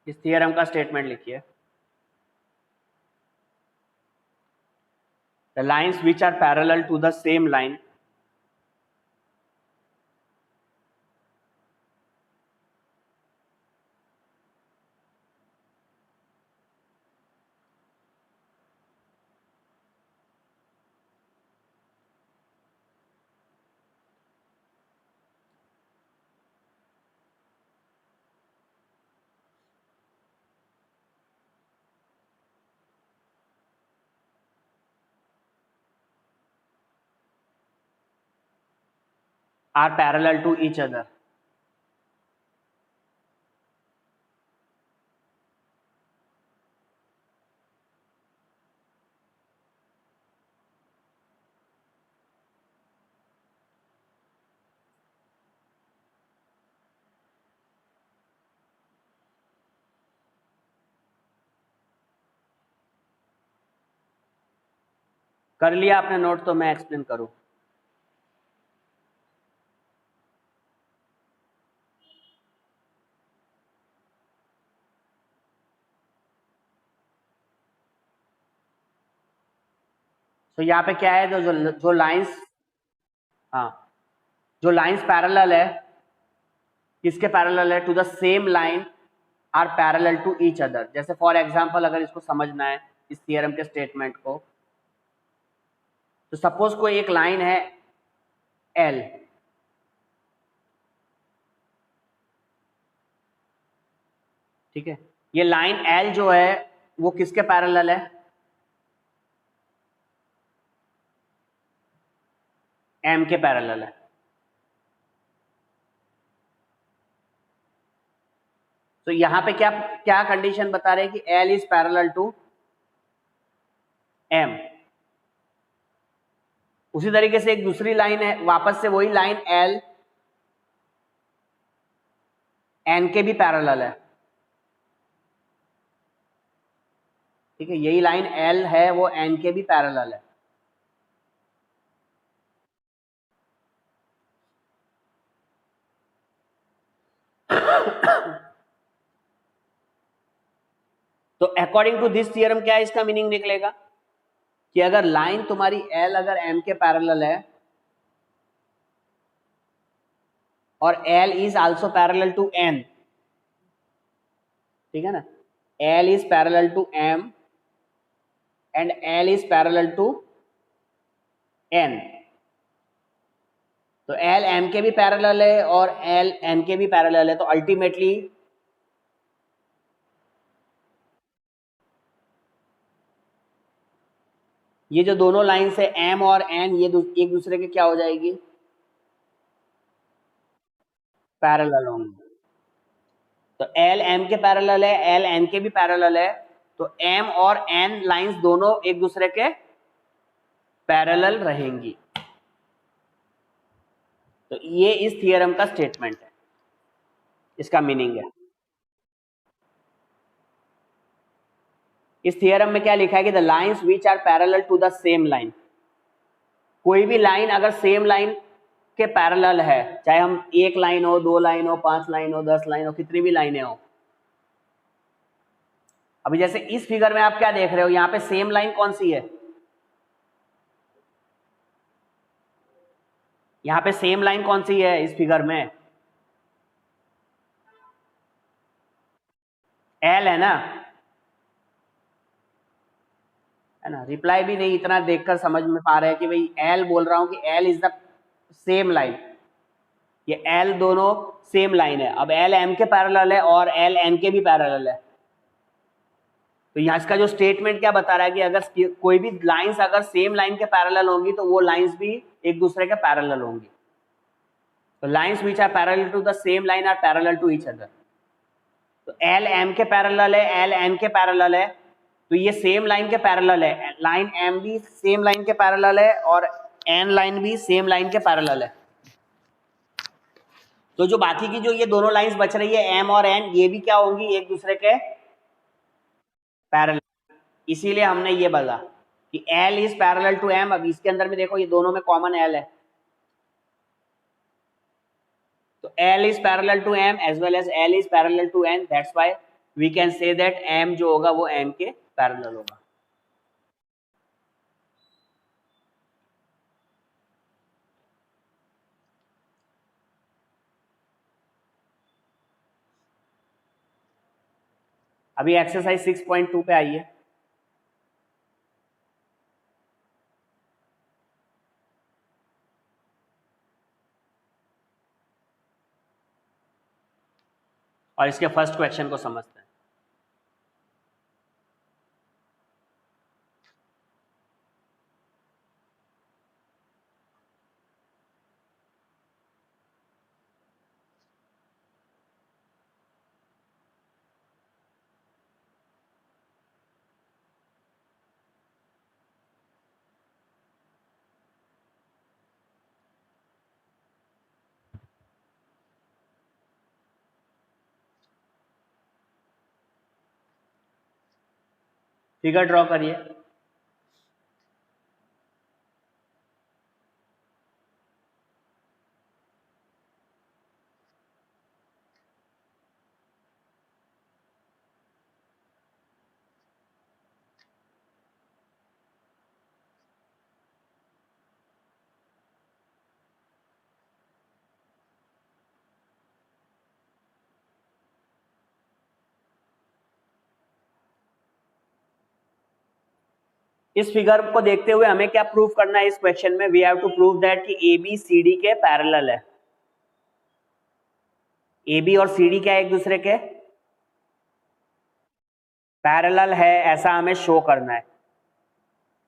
इस थियरम का स्टेटमेंट लिखिए। The lines which are parallel to the same line are parallel to each other. कर लिया आपने नोट? तो मैं एक्सप्लेन करूं। तो यहाँ पे क्या है, जो लाइंस, हाँ, जो लाइंस पैरेलल है, किसके पैरेलल है? To the same line are parallel to each other. जैसे फॉर एग्जांपल अगर इसको समझना है, इस थियरम के स्टेटमेंट को, तो सपोज कोई एक लाइन है एल, ठीक है, ये लाइन एल जो है वो किसके पैरेलल है? एम के पैरेलल है। तो यहां पे क्या क्या कंडीशन बता रहे हैं कि L is parallel to M. उसी तरीके से एक दूसरी लाइन है, वापस से वही लाइन एल एन के भी पैरेलल है, ठीक है, यही लाइन एल है वो एन के भी पैरेलल है। तो अकॉर्डिंग टू दिस थियरम क्या है, इसका मीनिंग निकलेगा कि अगर लाइन तुम्हारी एल अगर एम के पैरेलल है और L is also parallel to N, ठीक है ना, L is parallel to M and L is parallel to N, तो एल एम के भी पैरेलल है और एल एन के भी पैरेलल है, तो अल्टीमेटली ये जो दोनों लाइंस है एम और एन, ये एक दूसरे के क्या हो जाएगी? पैरेलल होंगे। तो एल एम के पैरेलल है, एल एन के भी पैरेलल है, तो एम और एन लाइंस दोनों एक दूसरे के पैरेलल रहेंगी। तो ये इस थियरम का स्टेटमेंट है, इसका मीनिंग है। इस थियरम में क्या लिखा है कि the lines which are parallel to the same line, कोई भी लाइन अगर सेम लाइन के पैरेलल है, चाहे हम एक लाइन हो, दो लाइन हो, 5 लाइन हो, 10 लाइन हो, कितनी भी लाइनें हो। अभी जैसे इस फिगर में आप क्या देख रहे हो, यहाँ पे सेम लाइन कौन सी है? यहाँ पे सेम लाइन कौन सी है इस फिगर में? एल है ना, है ना। रिप्लाई भी नहीं, इतना देखकर समझ में पा रहे हैं कि भाई एल बोल रहा हूं कि L is the same line, ये एल दोनों सेम लाइन है। अब एल एम के पैरेलल है और एल एन के भी पैरेलल है, तो यहाँ इसका जो स्टेटमेंट क्या बता रहा है कि अगर कोई भी लाइंस अगर सेम लाइन के पैरेलल होंगी तो वो लाइंस भी एक दूसरे के पैरेलल होंगी। तो lines which are parallel to the same line are parallel to each other. तो एल एम के पैरेलल है, एल एन के पैरेलल है, तो ये सेम लाइन के पैरेलल है। लाइन एम भी सेम लाइन के पैरेलल है और एन लाइन भी सेम लाइन के पैरेलल है। तो जो बाकी की जो ये दोनों लाइंस बच रही है एम और एन, ये भी क्या होंगी? एक दूसरे के पैरेलल। इसीलिए हमने ये बोला कि L is parallel to M. अब इसके अंदर में देखो ये दोनों में कॉमन एल है, तो L is parallel to M as well as L is parallel to N, that's why we can say that m जो होगा वो n के पैरेलल होगा। अभी एक्सरसाइज 6.2 पे आइए। और इसके फर्स्ट क्वेश्चन को समझते हैं। फिगर ड्रॉ करिए। इस फिगर को देखते हुए हमें क्या प्रूव करना है इस क्वेश्चन में? We have to prove that कि ए बी सी डी के पैरेलल है। ए बी और सी डी क्या है? एक दूसरे के पैरेलल है, ऐसा हमें शो करना है।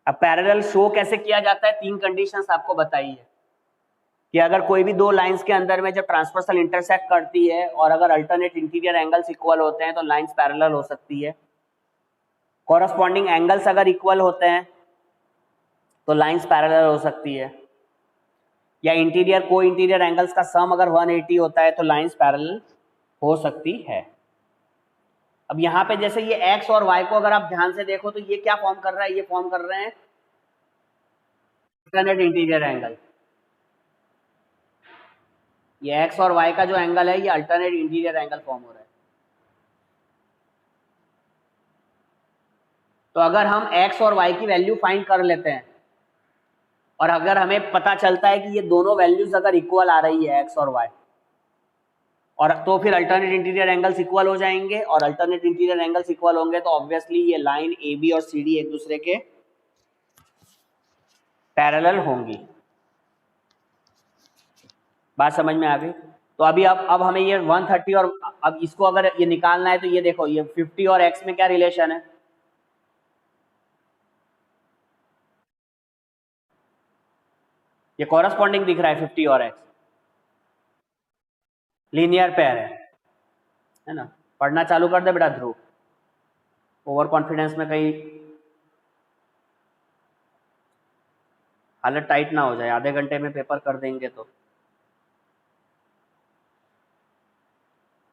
अब पैरेलल शो कैसे किया जाता है? 3 कंडीशंस आपको बताई है कि अगर कोई भी दो लाइंस के अंदर में जब ट्रांसवर्सल इंटरसेक्ट करती है और अगर अल्टरनेट इंटीरियर एंगल्स इक्वल होते हैं तो लाइंस पैरेलल हो सकती है। कॉरस्पॉन्डिंग एंगल्स अगर इक्वल होते हैं तो लाइंस पैरेलल हो सकती है, या इंटीरियर को इंटीरियर एंगल्स का सम अगर 180 होता है तो लाइंस पैरेलल हो सकती है। अब यहाँ पे जैसे ये x और y को अगर आप ध्यान से देखो तो ये क्या फॉर्म कर रहा है? ये फॉर्म कर रहे हैं अल्टरनेट इंटीरियर एंगल। ये x और y का जो एंगल है ये अल्टरनेट इंटीरियर एंगल फॉर्म हो रहा है। तो अगर हम x और y की वैल्यू फाइंड कर लेते हैं और अगर हमें पता चलता है कि ये दोनों वैल्यूज अगर इक्वल आ रही है x और y, और तो फिर अल्टरनेट इंटीरियर एंगल्स इक्वल हो जाएंगे, और अल्टरनेट इंटीरियर एंगल्स इक्वल होंगे तो ऑब्वियसली ये लाइन ए बी और सी डी एक दूसरे के पैरेलल होंगी। बात समझ में आ गई? तो अभी अब हमें ये 130 और अब इसको अगर ये निकालना है तो ये देखो ये 50 और x में क्या रिलेशन है? ये कॉरस्पॉन्डिंग दिख रहा है 50 और x, लीनियर पेयर है ना? पढ़ना चालू कर दे बेटा ध्रुव, ओवर कॉन्फिडेंस में कहीं हालत टाइट ना हो जाए, आधे घंटे में पेपर कर देंगे तो।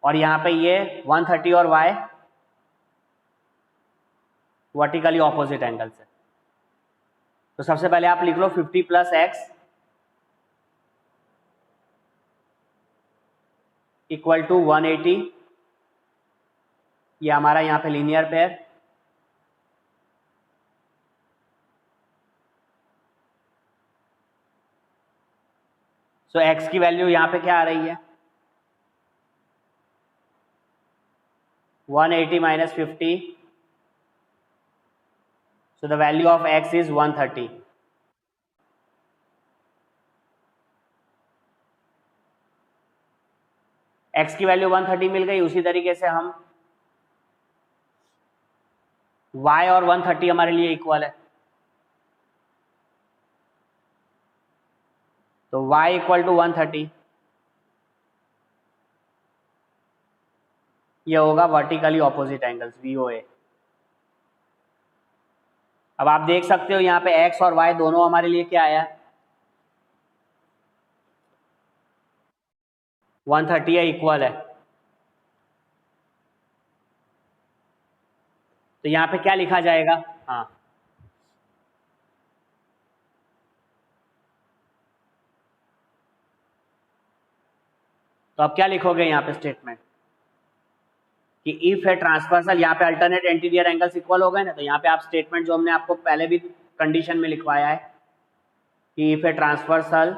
और यहाँ पे ये 130 और y वर्टिकली ऑपोजिट एंगल से। तो सबसे पहले आप लिख लो 50 प्लस x इक्वल टू 180, ये हमारा यहाँ पे लीनियर पेयर। सो x की वैल्यू यहाँ पे क्या आ रही है? 180 minus 50, so the value of x is 130. x की वैल्यू 130 मिल गई। उसी तरीके से हम y और 130 हमारे लिए इक्वल है, तो y इक्वल टू 130, ये होगा वर्टिकली ऑपोजिट एंगल्स VOA। अब आप देख सकते हो यहाँ पे x और y दोनों हमारे लिए क्या आया? 130 है, इक्वल है। तो यहाँ पे क्या लिखा जाएगा? हाँ, तो आप क्या लिखोगे यहाँ पे स्टेटमेंट? कि इफ है ट्रांसवर्सल, यहाँ पे अल्टरनेट इंटीरियर एंगल्स इक्वल हो गए ना, तो यहाँ पे आप स्टेटमेंट जो हमने आपको पहले भी कंडीशन में लिखवाया है कि इफ है ट्रांसवर्सल,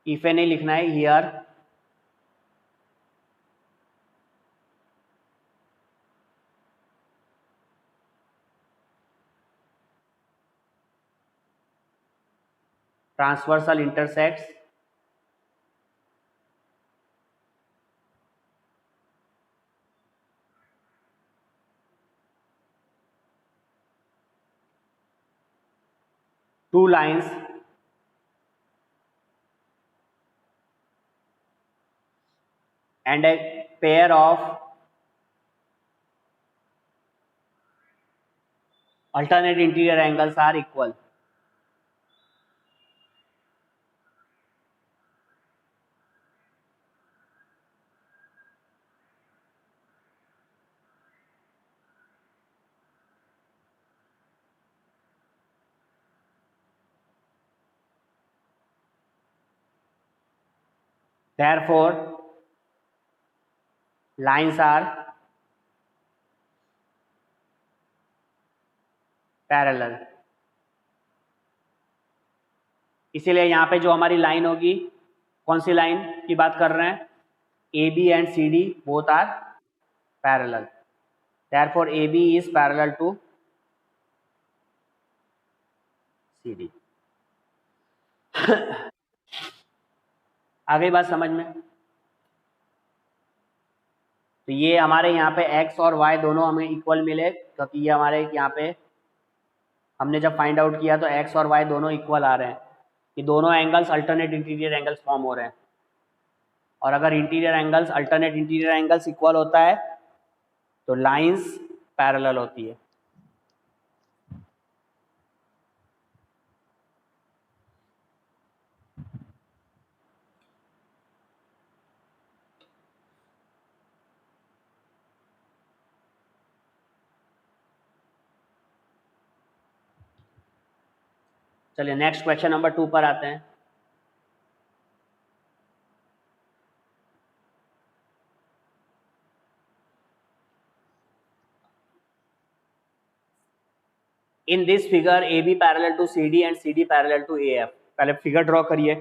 इफ ए नहीं लिखना है, here transversal intersects two lines and a pair of alternate interior angles are equal. Therefore, lines are parallel. इसीलिए यहाँ पे जो हमारी लाइन होगी, कौन सी लाइन की बात कर रहे हैं, A B and C D both are parallel, therefore AB is parallel to CD। आ गई बात समझ में? तो ये हमारे यहाँ पे x और y दोनों हमें इक्वल मिले, क्योंकि ये हमारे यहाँ पे हमने जब फाइंड आउट किया तो x और y दोनों इक्वल आ रहे हैं, ये दोनों angles alternate interior angles form हो रहे हैं। और अगर interior angles alternate interior angles equal होता है तो लाइंस पैरेलल होती है। चलिए नेक्स्ट क्वेश्चन नंबर 2 पर आते हैं। In this figure A B parallel to C D and C D parallel to A F. पहले फिगर ड्रॉ करिए।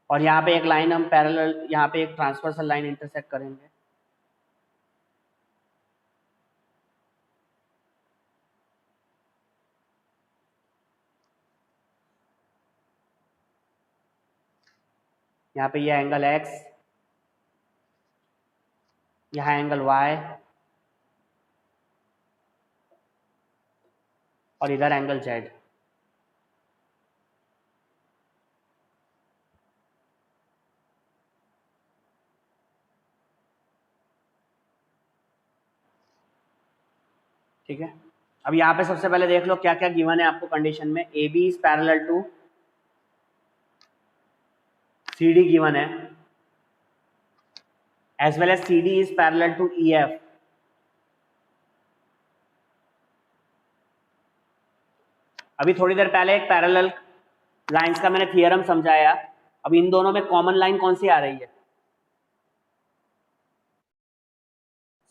और यहाँ पे एक लाइन हम पैरेलल, यहाँ पे एक ट्रांसवर्सल लाइन इंटरसेक्ट करेंगे। यहाँ पे ये एंगल x, यहाँ एंगल y और इधर एंगल z। ठीक है, अब यहाँ पे सबसे पहले देख लो क्या क्या गिवन है आपको कंडीशन में। A B is parallel to C D given है, as well as C D is parallel to E F. अभी थोड़ी देर पहले एक पैरेलल लाइंस का मैंने थियरम समझाया। अब इन दोनों में कॉमन लाइन कौन सी आ रही है,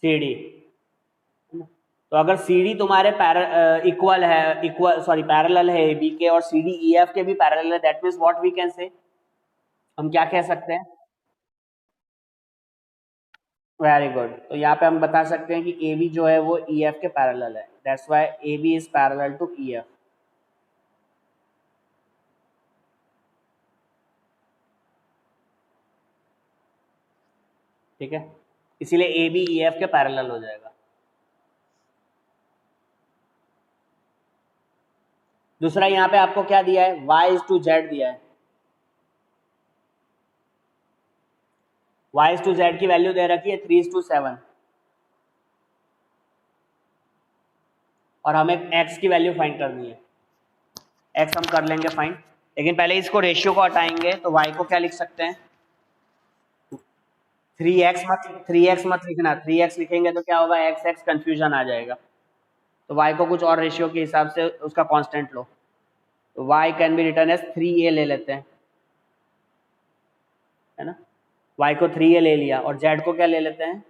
सी डी। तो अगर सी डी तुम्हारे इक्वल है, पैरेलल है ए बी के, और सी डी ई एफ के भी पैरेलल है, that means what we can say, हम क्या कह सकते हैं, वेरी गुड। तो यहाँ पे हम बता सकते हैं कि ए बी जो है वो ई एफ के पैरेलल है, that's why A B is parallel to E F. ठीक है, इसीलिए ए बी ई एफ के पैरेलल हो जाएगा। दूसरा यहाँ पे आपको क्या दिया है, y इज टू जेड दिया है। y इज टू जेड की वैल्यू दे रखी है 3:7 और हमें x की वैल्यू फाइंड करनी है। x हम कर लेंगे फाइंड, लेकिन पहले इसको रेशियो को हटाएंगे तो y को क्या लिख सकते हैं, 3x मत लिखना, 3x लिखेंगे तो क्या होगा, x कंफ्यूजन आ जाएगा। तो y को कुछ और रेशियो के हिसाब से उसका कांस्टेंट लो, तो y can be written as 3a ले लेते हैं, है ना। y को 3a ले लिया और z को क्या ले लेते हैं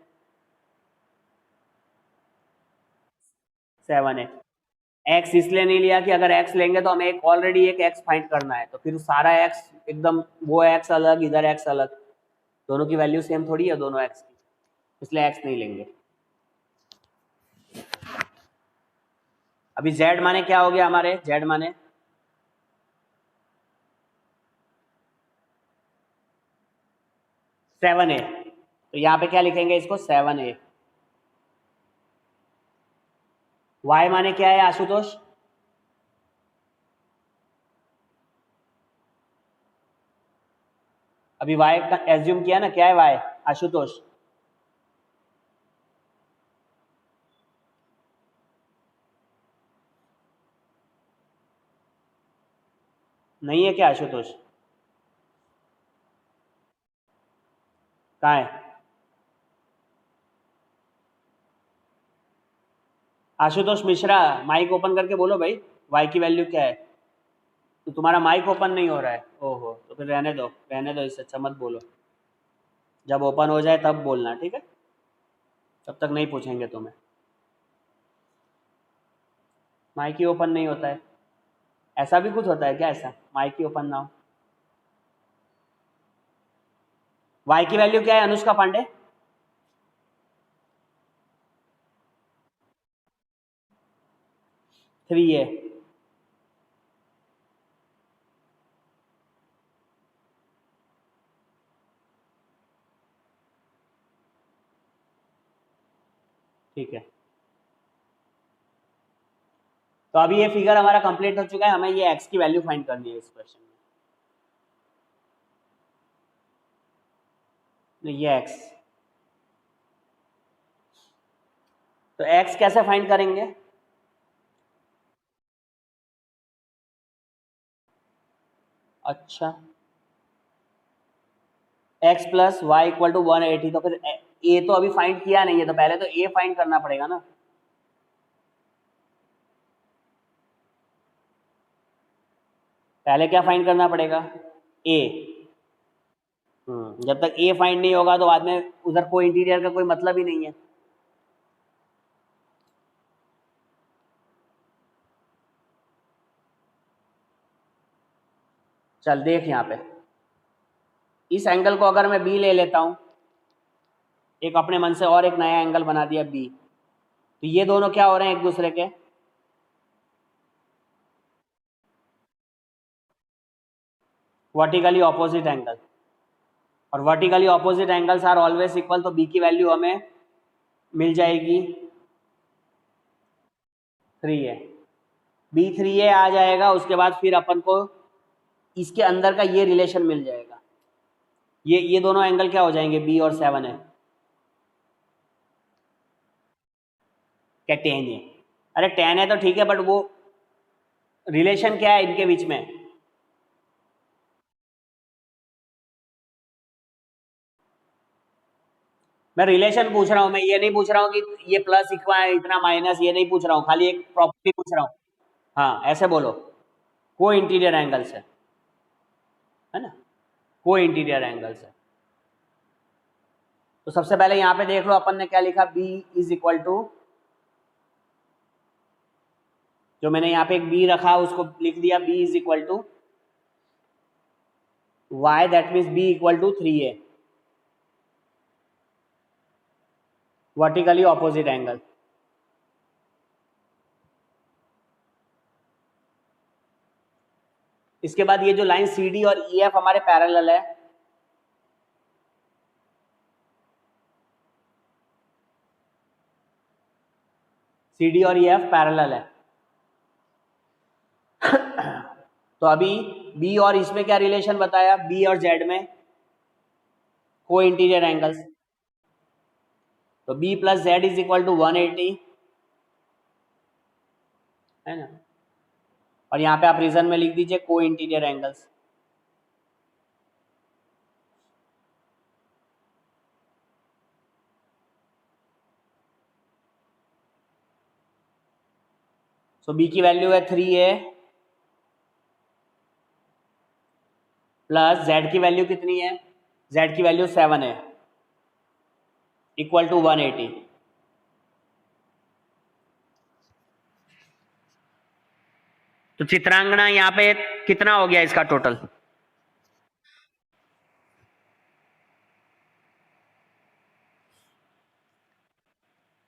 7a। x इसलिए नहीं लिया कि अगर x लेंगे तो हमें एक ऑलरेडी एक x फाइंड करना है, तो फिर सारा x एकदम, वो x अलग इधर x अलग, दोनों की वैल्यू सेम थोड़ी है दोनों x की, इसलिए x नहीं लेंगे। अभी z माने क्या हो गया हमारे, z माने सेवन ए, तो यहाँ पे क्या लिखेंगे इसको 7a। y माने क्या है आशुतोष, अभी y का एज्यूम किया ना, क्या है y आशुतोष, नहीं है क्या आशुतोष, कहाँ है आशुतोष मिश्रा, माइक ओपन करके बोलो भाई, y की वैल्यू क्या है। तो तुम्हारा माइक ओपन नहीं हो रहा है, ओहो, तो फिर रहने दो, रहने दो, इससे अच्छा मत बोलो, जब ओपन हो जाए तब बोलना, ठीक है, तब तक नहीं पूछेंगे तुम्हें। माइक ही ओपन नहीं होता है, ऐसा भी कुछ होता है क्या, ऐसा माइक ही ओपन ना हो। y की वैल्यू क्या है अनुष्का पांडे, थ्री है। ठीक है, तो अभी ये फिगर हमारा कंप्लीट हो चुका है, हमें ये x की वैल्यू फाइंड करनी है इस क्वेश्चन में। ये x, तो x कैसे फाइंड करेंगे, अच्छा x plus y equal to 180, तो फिर a तो अभी फाइंड किया नहीं है, तो पहले तो a फाइंड करना पड़ेगा ना। पहले क्या फाइंड करना पड़ेगा, a। जब तक a फाइंड नहीं होगा तो बाद में उधर कोई इंटीरियर का कोई मतलब ही नहीं है। चल देख यहाँ पे, इस एंगल को अगर मैं b ले लेता हूं, एक अपने मन से और एक नया एंगल बना दिया b, तो ये दोनों क्या हो रहे हैं एक दूसरे के, वर्टिकली ऑपोजिट एंगल, और vertically opposite angles are always equal, तो b की वैल्यू हमें मिल जाएगी 3a, b 3a आ जाएगा। उसके बाद फिर अपन को इसके अंदर का ये रिलेशन मिल जाएगा, ये दोनों एंगल क्या हो जाएंगे, b और 7a, क्या 10 है, अरे 10 है तो ठीक है, बट वो रिलेशन क्या है इनके बीच में, मैं रिलेशन पूछ रहा हूँ, मैं ये नहीं पूछ रहा हूँ कि ये प्लस इतना माइनस, ये नहीं पूछ रहा हूँ, खाली एक प्रॉपर्टी पूछ रहा हूँ। हाँ ऐसे बोलो, को इंटीरियर एंगल से, है ना, को इंटीरियर एंगल से। तो सबसे पहले यहाँ पे देख लो अपन ने क्या लिखा, b इज इक्वल टू, जो मैंने यहाँ पे एक b रखा उसको लिख दिया b is equal to y, that means b equal to 3a, vertically opposite angle. इसके बाद ये जो लाइन CD और EF हमारे पैरेलल है, सी डी और ई एफ पैरेलल है। तो अभी बी और इसमें क्या रिलेशन बताया, बी और जेड में को इंटीरियर एंगल्स, तो B plus Z is equal to 180 है ना, और यहाँ पे आप रीजन में लिख दीजिए को इंटीरियर एंगल्स। सो बी की वैल्यू है 3a प्लस जेड की वैल्यू कितनी है, जेड की वैल्यू 7 है, इक्वल टू 180। तो चित्रांगना यहाँ पे कितना हो गया इसका टोटल,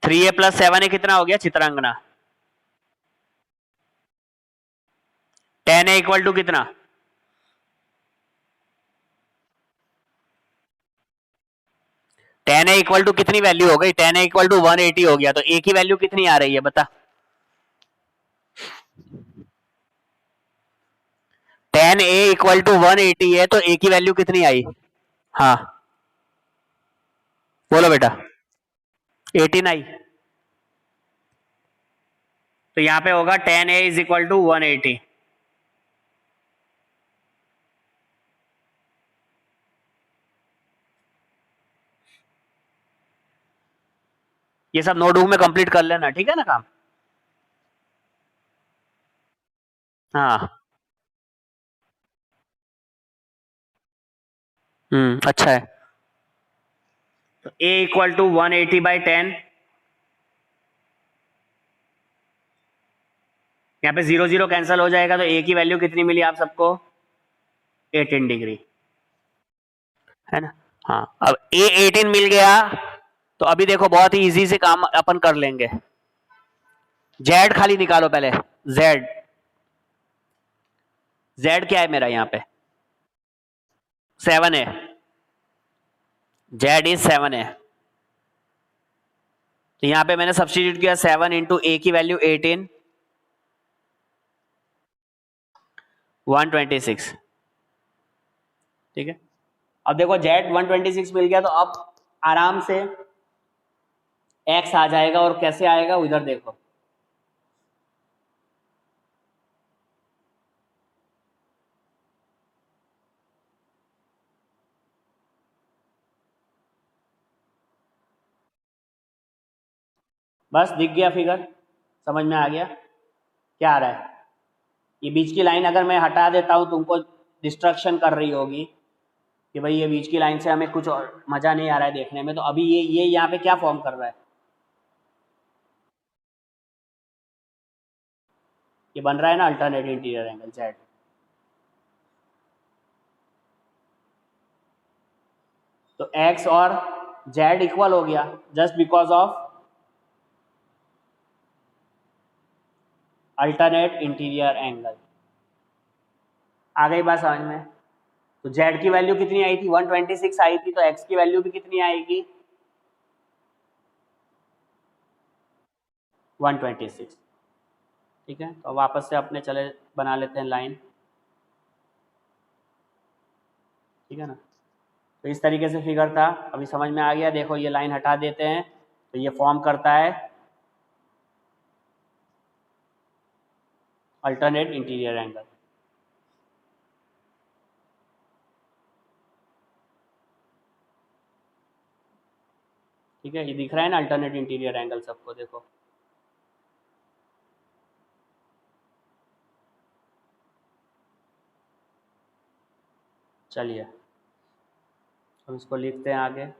3a प्लस 7 है, कितना हो गया चित्रांगना, 10 है इक्वल टू कितना, 10 है इक्वल टू कितनी वैल्यू हो गई, 10 है इक्वल टू 180 हो गया, तो a की वैल्यू कितनी आ रही है बता, 10 a इक्वल टू 180 है, तो a की वैल्यू कितनी आई, हाँ बोलो बेटा, 18 आई। तो यहाँ पे होगा 10 a इज इक्वल टू 180। ये सब नोटबुक में कंप्लीट कर लेना, ठीक है ना काम। हाँ अच्छा है। तो a इक्वल टू 180 बाई 10, यहाँ पे 0 0 कैंसिल हो जाएगा, तो a की वैल्यू कितनी मिली आप सबको, 18 डिग्री है ना। हाँ अब a 18 मिल गया, तो अभी देखो बहुत ही इजी से काम अपन कर लेंगे। z खाली निकालो पहले, z z क्या है मेरा यहाँ पे 7 है, z इज 7 है, तो यहाँ पे मैंने सब्स्टिट्यूट किया 7 इंटू ए की वैल्यू 18, 126, ठीक है। अब देखो z 126 मिल गया, तो अब आराम से x आ जाएगा, और कैसे आएगा उधर देखो, बस दिख गया फिगर, समझ में आ गया क्या आ रहा है। ये बीच की लाइन अगर मैं हटा देता हूँ, तुमको डिस्ट्रक्शन कर रही होगी कि भाई ये बीच की लाइन से हमें कुछ और मज़ा नहीं आ रहा है देखने में, तो अभी ये यहाँ पे क्या फॉर्म कर रहा है, ये बन रहा है ना अल्टरनेट इंटीरियर एंगल जेड। तो एक्स और जेड इक्वल हो गया just because of alternate interior angle. आ गई बात समझ में। तो जेड की वैल्यू कितनी आई थी, 126 आई थी, तो एक्स की वैल्यू भी कितनी आएगी, 126, ठीक है। तो वापस से अपने चले बना लेते हैं लाइन, ठीक है ना। तो इस तरीके से फिगर था, अभी समझ में आ गया। देखो ये लाइन हटा देते हैं, तो ये फॉर्म करता है अल्टरनेट इंटीरियर एंगल, ठीक है। ये दिख रहा है ना अल्टरनेट इंटीरियर एंगल सबको, देखो चलिए हम इसको लिखते हैं आगे।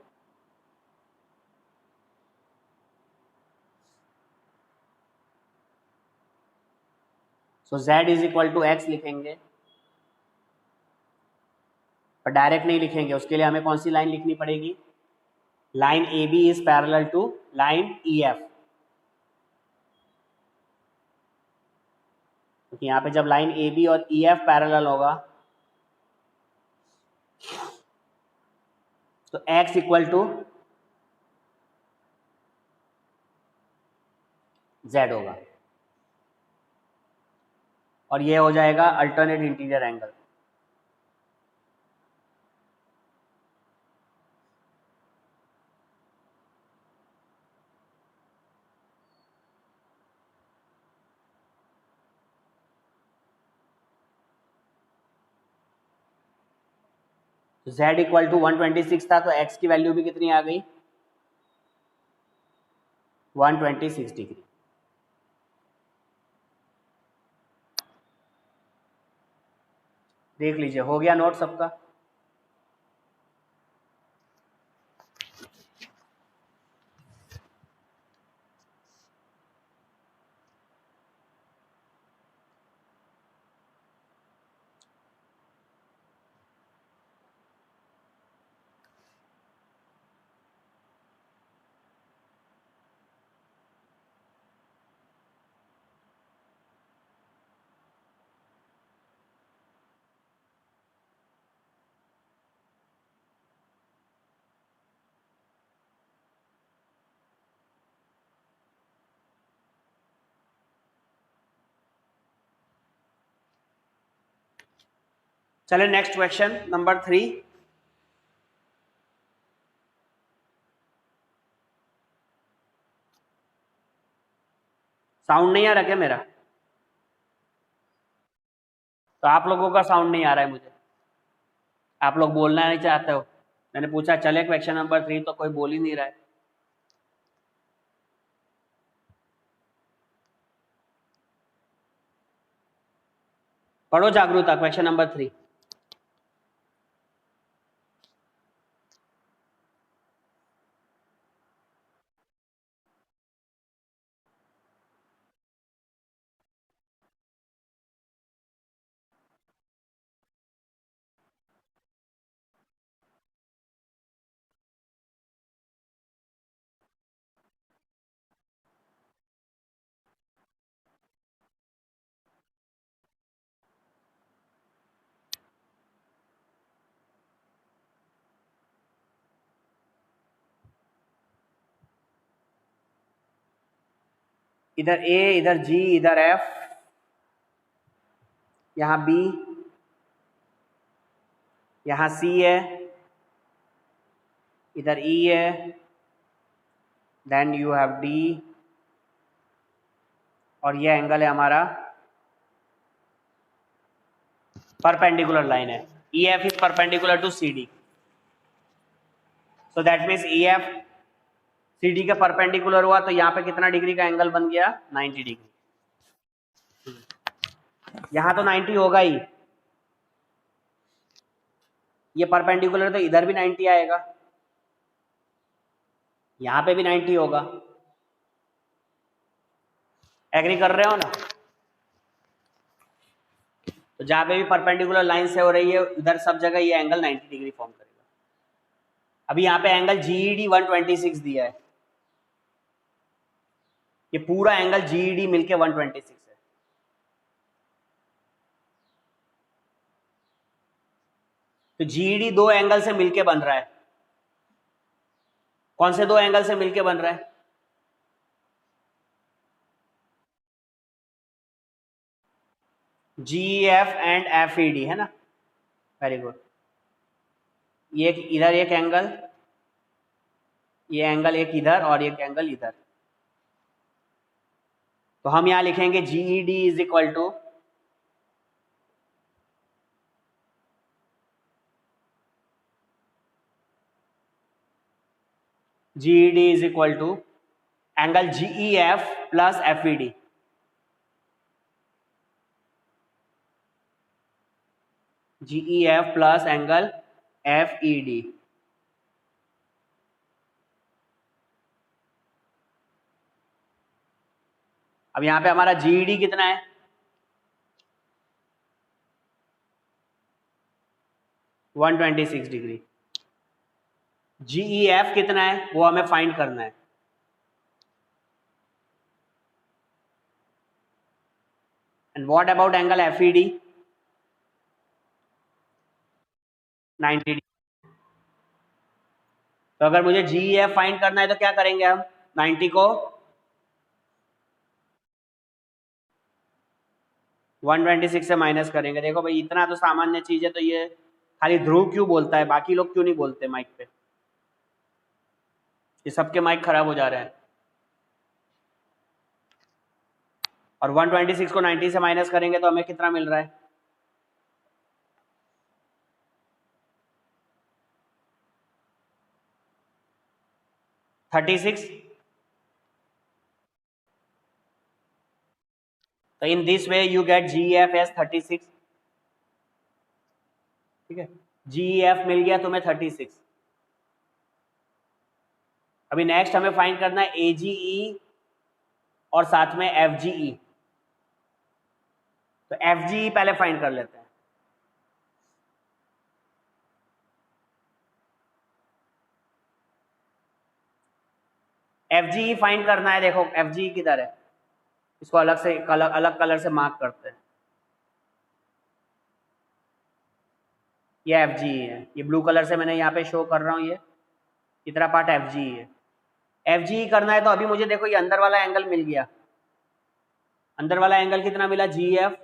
So z is equal to X लिखेंगे, पर डायरेक्ट नहीं लिखेंगे, उसके लिए हमें कौन सी लाइन लिखनी पड़ेगी, line A B is parallel to line E F, क्योंकि यहाँ पे जब लाइन ए बी और ई एफ पैरेलल होगा, तो x इक्वल टू Z होगा, और ये हो जाएगा alternate interior angle. Z equal to 126 था, तो x की वैल्यू भी कितनी आ गई, 126 डिग्री। देख लीजिए, हो गया नोट सबका। चले नेक्स्ट क्वेश्चन नंबर 3। साउंड नहीं आ रहा क्या मेरा? तो आप लोगों का साउंड नहीं आ रहा है मुझे, आप लोग बोलना नहीं चाहते हो। मैंने पूछा चले क्वेश्चन नंबर 3, तो कोई बोल ही नहीं रहा है। पढ़ो जागरूकता, क्वेश्चन नंबर 3। इधर A, इधर G, इधर F, यहाँ B, यहाँ C है, इधर E है, देन यू हैव D, और ये एंगल है हमारा परपेंडिकुलर लाइन है। EF is perpendicular to CD, so that means EF CD के परपेंडिकुलर हुआ, तो यहाँ पे कितना डिग्री का एंगल बन गया, 90 डिग्री। यहाँ तो 90 होगा ही, ये परपेंडिकुलर तो इधर भी 90 आएगा, यहाँ पे भी 90 होगा। एग्री कर रहे हो ना? तो जहाँ पे भी परपेंडिकुलर लाइन से हो रही है, उधर सब जगह ये एंगल 90 डिग्री फॉर्म करेगा। अभी यहाँ पे एंगल GED 126 दिया है, ये पूरा एंगल GED मिलके 126 है। तो GED दो एंगल से मिलके बन रहा है। कौन से दो एंगल से मिलके बन रहा है? GEF एंड FED है ना, वेरी गुड। ये इधर एक एंगल, ये एंगल एक इधर, और एक एंगल इधर। तो हम यहां लिखेंगे GED is equal to angle GEF plus FED। GEF plus angle FED। अब यहां पे हमारा GED कितना है, 126 डिग्री। GEF कितना है वो हमें फाइंड करना है। And what about angle FED? 90 degree. तो अगर मुझे GEF फाइंड करना है तो क्या करेंगे हम, 90 को 126 से माइनस करेंगे। देखो भाई इतना तो सामान्य चीज है, तो ये खाली ध्रुव क्यों बोलता है, बाकी लोग क्यों नहीं बोलते माइक पे? ये सबके माइक खराब हो जा रहे हैं। और 126 को 90 से माइनस करेंगे तो हमें कितना मिल रहा है? 36। तो in this way you get GEF as 36। ठीक है, GEF मिल गया तुम्हें 36। अभी नेक्स्ट हमें फाइंड करना है AGE और साथ में FGE। तो FGE पहले फाइंड कर लेते हैं। FGE फाइंड करना है। देखो FGE किधर है, इसको अलग से अलग कलर से मार्क करते हैं। ये FGE है, ये ब्लू कलर से मैंने यहाँ पे शो कर रहा हूँ, ये इतना पार्ट FGE है। FGE करना है तो अभी मुझे देखो ये अंदर वाला एंगल मिल गया। अंदर वाला एंगल कितना मिला? GF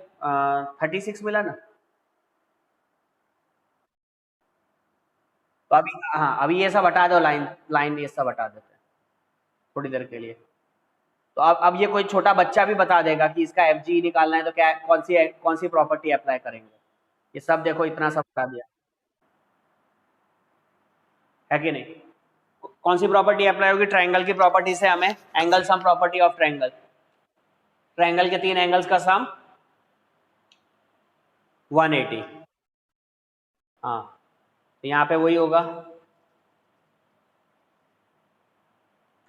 36 मिला ना। तो अभी हाँ, अभी ये सब हटा दो, लाइन लाइन ये सब हटा देते हैं थोड़ी देर के लिए। तो अब ये कोई छोटा बच्चा भी बता देगा कि इसका FGE निकालना है तो क्या कौन सी प्रॉपर्टी अप्लाई करेंगे। ये सब देखो इतना सब बता दिया है कि नहीं? कौन सी प्रॉपर्टी अप्लाई होगी? ट्रायंगल की प्रॉपर्टी से हमें angle sum property of triangle, triangle के 3 एंगल्स का सम 180। हाँ, तो यहाँ पे वही होगा।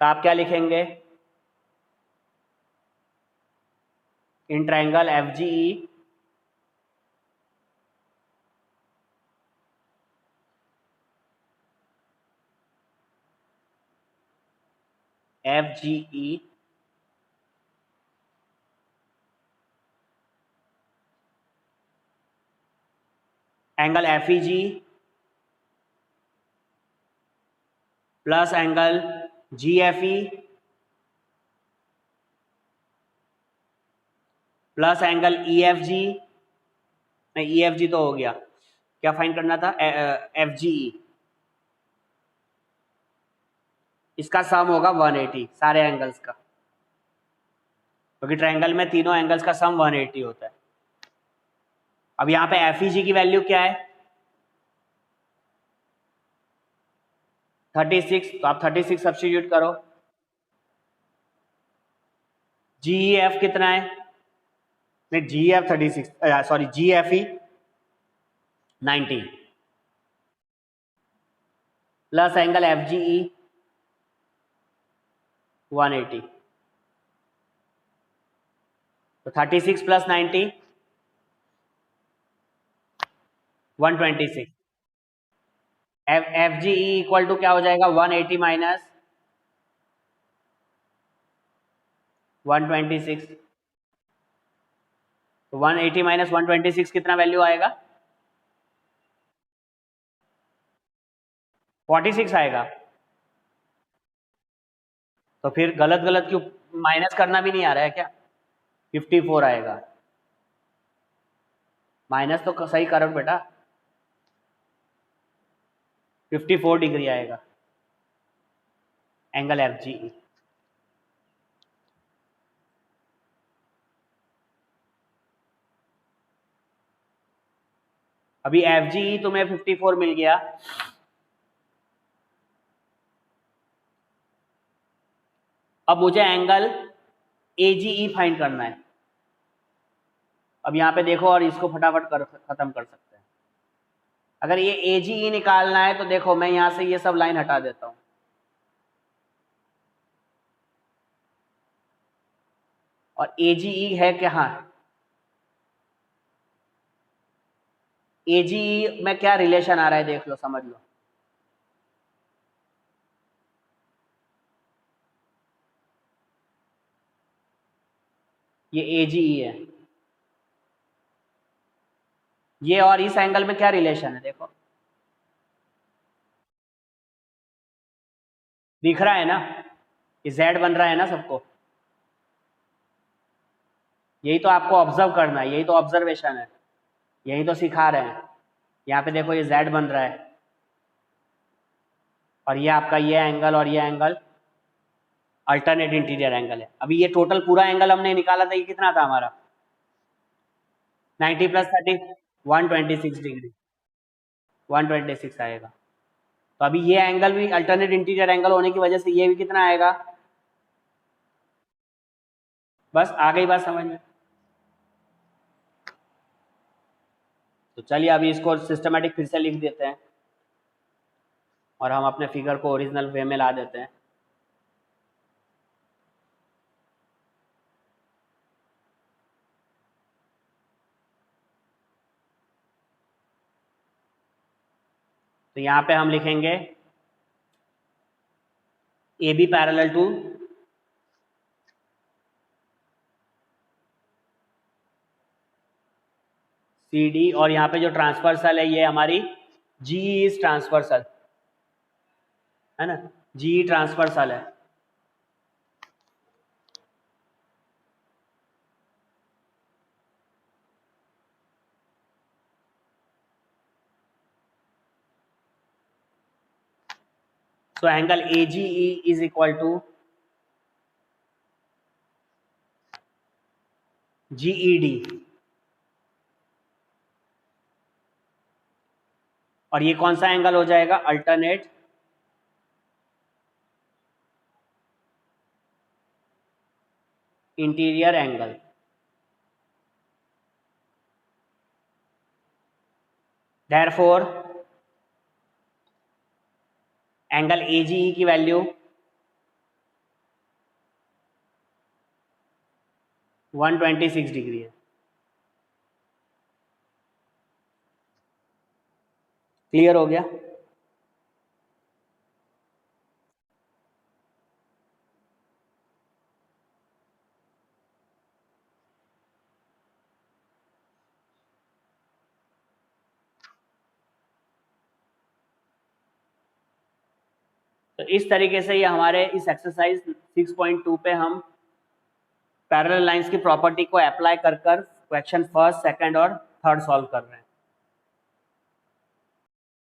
तो आप क्या लिखेंगे? In triangle FGE FGE angle FEG plus angle GFE plus angle EFG, नहीं EFG तो हो गया, क्या फाइंड करना था? FGE। इसका सम होगा 180 सारे एंगल्स का, क्योंकि ट्रायंगल में तीनों एंगल्स का सम 180 होता है। अब यहाँ पे FEG की वैल्यू क्या है? 36। तो आप 36 सब्स्टिट्यूट करो। GEF कितना है? नहीं, GEF 36, sorry GFE 90 plus angle FGE 180। तो 36 प्लस 90 126। FGE इक्वल टू क्या हो जाएगा? 180 माइनस 126। तो 180 माइनस 126 कितना वैल्यू आएगा? 46 आएगा। तो फिर गलत गलत क्यों? माइनस करना भी नहीं आ रहा है क्या? 54 आएगा। माइनस तो सही करो बेटा, 54 डिग्री आएगा एंगल FGE। अभी FGE तुम्हें 54 मिल गया। अब मुझे एंगल AGE फाइंड करना है। अब यहाँ पे देखो और इसको फटाफट खत्म कर सकते हैं। अगर ये AGE निकालना है तो देखो मैं यहाँ से ये सब लाइन हटा देता हूँ। और AGE है कहाँ? AGE में क्या रिलेशन आ रहा है देख लो, समझ लो। ये AGE है, ये और इस एंगल में क्या रिलेशन है देखो, दिख रहा है ना? ये Z बन रहा है ना सबको। यही तो आपको ऑब्जर्व करना है, यही तो ऑब्जर्वेशन है, यही तो सिखा रहे हैं। यहाँ पे देखो ये z बन रहा है और ये आपका ये एंगल और ये एंगल अल्टरनेट इंटीरियर एंगल है। अभी ये टोटल पूरा एंगल हमने निकाला था, ये कितना था हमारा 90 + 30 126 डिग्री, 126 आएगा। तो अभी ये एंगल भी अल्टरनेट इंटीरियर एंगल होने की वजह से ये भी कितना आएगा, बस आ गई बात समझ में। तो चलिए अभी इसको सिस्टमेटिक फिर से लिख देते हैं और हम अपने फिगर को ओरिजिनल वे में ला देते हैं। तो यहाँ पे हम लिखेंगे A B parallel to C D, और यहाँ पे जो ट्रांसवर्सल है ये हमारी जी इज ट्रांसवर्सल है ना, जी ट्रांसवर्सल है। So angle AGE is equal to GED, और ये कौन सा एंगल हो जाएगा, alternate interior angle. Therefore angle AGE की वैल्यू 126 डिग्री है। क्लियर हो गया? तो इस तरीके से ये हमारे इस एक्सरसाइज 6.2 पे हम पैरेलल लाइंस की प्रॉपर्टी को अप्लाई कर क्वेश्चन फर्स्ट, सेकंड और थर्ड सॉल्व कर रहे हैं।